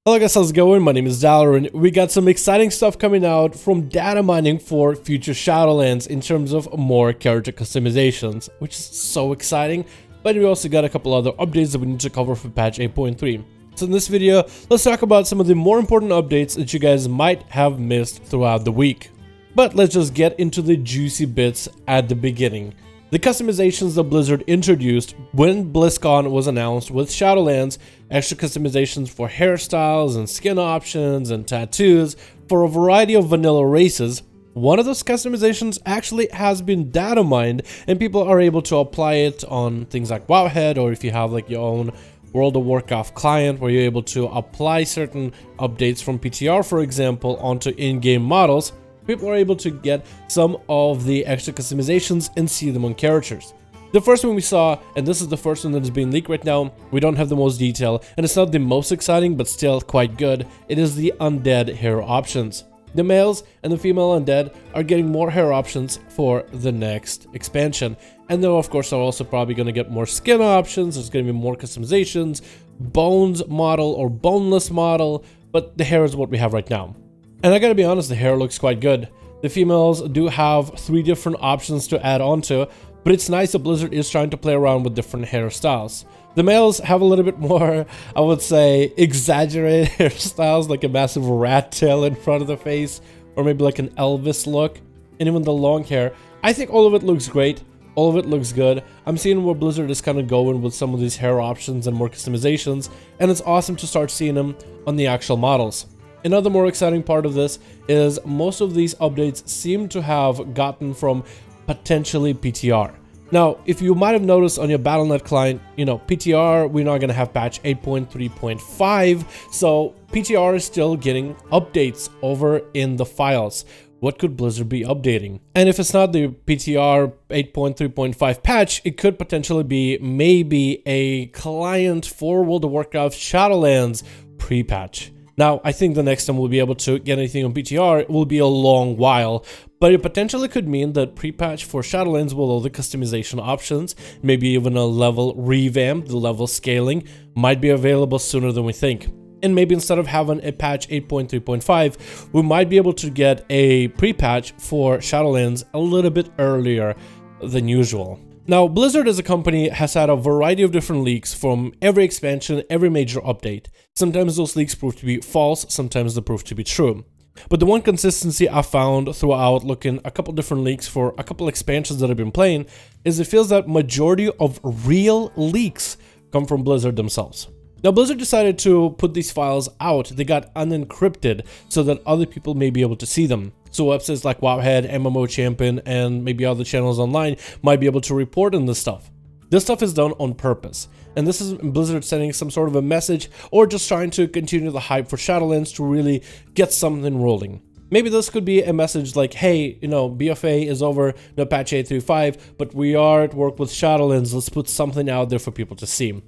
Hello guys, how's it going? My name is Dalaran. We got some exciting stuff coming out from data mining for future Shadowlands in terms of more character customizations, which is so exciting. But we also got a couple other updates that we need to cover for patch 8.3. So in this video, let's talk about some of the more important updates that you guys might have missed throughout the week. But let's just get into the juicy bits at the beginning. The customizations that Blizzard introduced when BlizzCon was announced with Shadowlands, extra customizations for hairstyles and skin options and tattoos for a variety of vanilla races. One of those customizations actually has been data mined and people are able to apply it on things like Wowhead, or if you have like your own World of Warcraft client where you're able to apply certain updates from PTR, for example, onto in-game models. People are able to get some of the extra customizations and see them on characters. The first one we saw, and this is the first one that is being leaked right now, we don't have the most detail, and it's not the most exciting, but still quite good. It is the Undead hair options. The males and the female Undead are getting more hair options for the next expansion. And then of course are also probably going to get more skin options, there's going to be more customizations, bones model or boneless model, but the hair is what we have right now. And I gotta be honest, the hair looks quite good. The females do have 3 different options to add on to, but it's nice that Blizzard is trying to play around with different hairstyles. The males have a little bit more, I would say, exaggerated hairstyles, like a massive rat tail in front of the face, or maybe like an Elvis look, and even the long hair. I think all of it looks great. All of it looks good. I'm seeing where Blizzard is kind of going with some of these hair options and more customizations, and it's awesome to start seeing them on the actual models. Another more exciting part of this is most of these updates seem to have gotten from potentially PTR. Now, if you might have noticed on your Battle.net client, PTR, we're not going to have patch 8.3.5, so PTR is still getting updates over in the files. What could Blizzard be updating? And if it's not the PTR 8.3.5 patch, it could potentially be maybe a client for World of Warcraft Shadowlands pre-patch. Now, I think the next time we'll be able to get anything on PTR will be a long while, but it potentially could mean that pre-patch for Shadowlands will all the customization options, maybe even a level revamp, the level scaling, might be available sooner than we think. And maybe instead of having a patch 8.3.5, we might be able to get a pre-patch for Shadowlands a little bit earlier than usual. Now, Blizzard as a company has had a variety of different leaks from every expansion, every major update. Sometimes those leaks prove to be false, sometimes they prove to be true. But the one consistency I found throughout looking a couple different leaks for a couple expansions that I've been playing is it feels that majority of real leaks come from Blizzard themselves. Now, Blizzard decided to put these files out. They got unencrypted so that other people may be able to see them. So websites like Wowhead, MMO Champion, and maybe other channels online might be able to report on this stuff. This stuff is done on purpose. And this is Blizzard sending some sort of a message or just trying to continue the hype for Shadowlands to really get something rolling. Maybe this could be a message like, hey, BFA is over, patch 8.3.5, but we are at work with Shadowlands. Let's put something out there for people to see.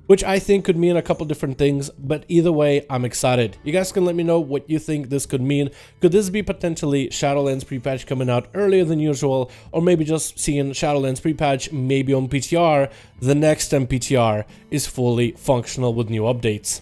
Which I think could mean a couple different things, but either way, I'm excited. You guys can let me know what you think this could mean. Could this be potentially Shadowlands pre-patch coming out earlier than usual, or maybe just seeing Shadowlands pre-patch maybe on PTR the next time PTR is fully functional with new updates?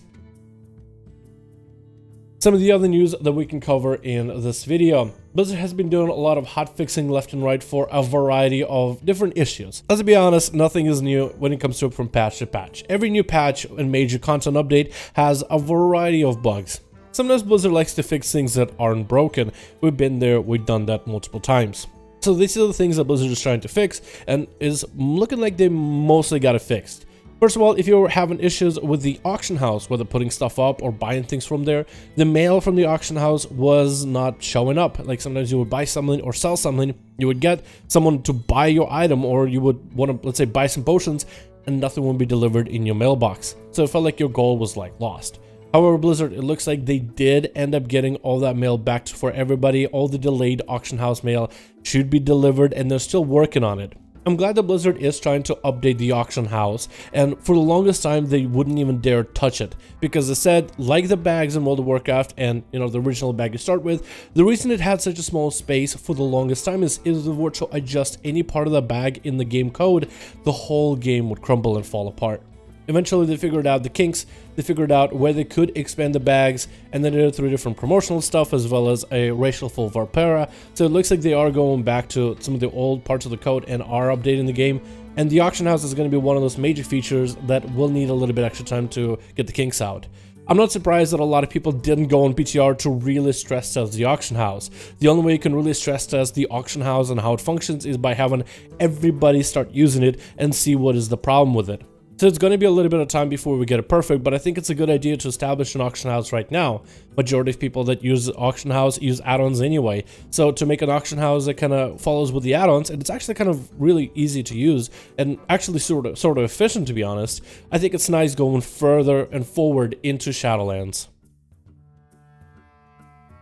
Some of the other news that we can cover in this video. Blizzard has been doing a lot of hotfixing left and right for a variety of different issues. Let's be honest, nothing is new when it comes to from patch to patch. Every new patch and major content update has a variety of bugs. Sometimes Blizzard likes to fix things that aren't broken. We've been there, we've done that multiple times. So these are the things that Blizzard is trying to fix and is looking like they mostly got it fixed. First of all, if you're having issues with the auction house, whether putting stuff up or buying things from there, the mail from the auction house was not showing up. Like sometimes you would buy something or sell something, you would get someone to buy your item, or you would want to, let's say, buy some potions, and nothing would be delivered in your mailbox. So it felt like your goal was like lost. However, Blizzard, it looks like they did end up getting all that mail back for everybody. All the delayed auction house mail should be delivered, and they're still working on it. I'm glad that Blizzard is trying to update the auction house, and for the longest time they wouldn't even dare touch it, because they said, like the bags in World of Warcraft and the original bag you start with, the reason it had such a small space for the longest time is if they were to adjust any part of the bag in the game code, the whole game would crumble and fall apart. Eventually they figured out the kinks, they figured out where they could expand the bags, and then did it through different promotional stuff as well as a racial full Varpera. So it looks like they are going back to some of the old parts of the code and are updating the game. And the auction house is going to be one of those major features that will need a little bit extra time to get the kinks out. I'm not surprised that a lot of people didn't go on PTR to really stress test the auction house. The only way you can really stress test the auction house and how it functions is by having everybody start using it and see what is the problem with it. So it's going to be a little bit of time before we get it perfect, but I think it's a good idea to establish an auction house right now. Majority of people that use auction house use add-ons anyway. So to make an auction house that kind of follows with the add-ons, and it's actually kind of really easy to use and actually sort of efficient, to be honest. I think it's nice going further and forward into Shadowlands.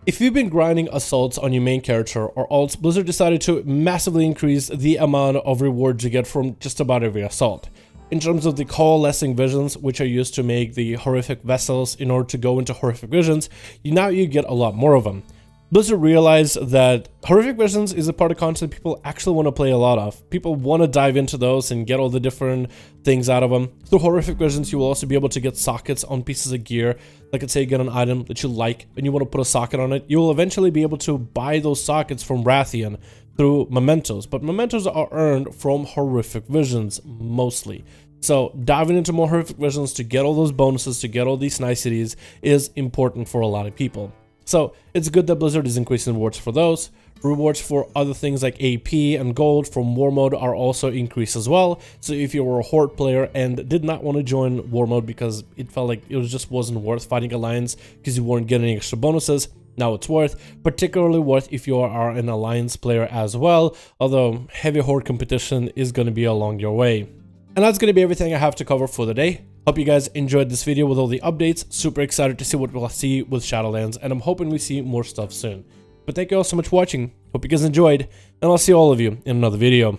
If you've been grinding assaults on your main character or alts, Blizzard decided to massively increase the amount of rewards you get from just about every assault. In terms of the coalescing visions, which are used to make the horrific vessels in order to go into horrific visions, now you get a lot more of them. Blizzard realized that horrific visions is a part of content people actually want to play a lot of. People want to dive into those and get all the different things out of them. Through horrific visions, you will also be able to get sockets on pieces of gear. Like, let's say you get an item that you like and you want to put a socket on it, you will eventually be able to buy those sockets from Rathian through mementos, but mementos are earned from horrific visions mostly. So diving into more horrific visions to get all those bonuses, to get all these niceties is important for a lot of people. So it's good that Blizzard is increasing rewards for those. Rewards for other things like AP and gold from war mode are also increased as well. So if you were a horde player and did not want to join war mode because it felt like it just wasn't worth fighting Alliance because you weren't getting any extra bonuses, now it's worth, particularly worth if you are an Alliance player as well, although heavy horde competition is going to be along your way. And that's going to be everything I have to cover for the day. Hope you guys enjoyed this video with all the updates. Super excited to see what we'll see with Shadowlands, and I'm hoping we see more stuff soon. But thank you all so much for watching. Hope you guys enjoyed, and I'll see all of you in another video.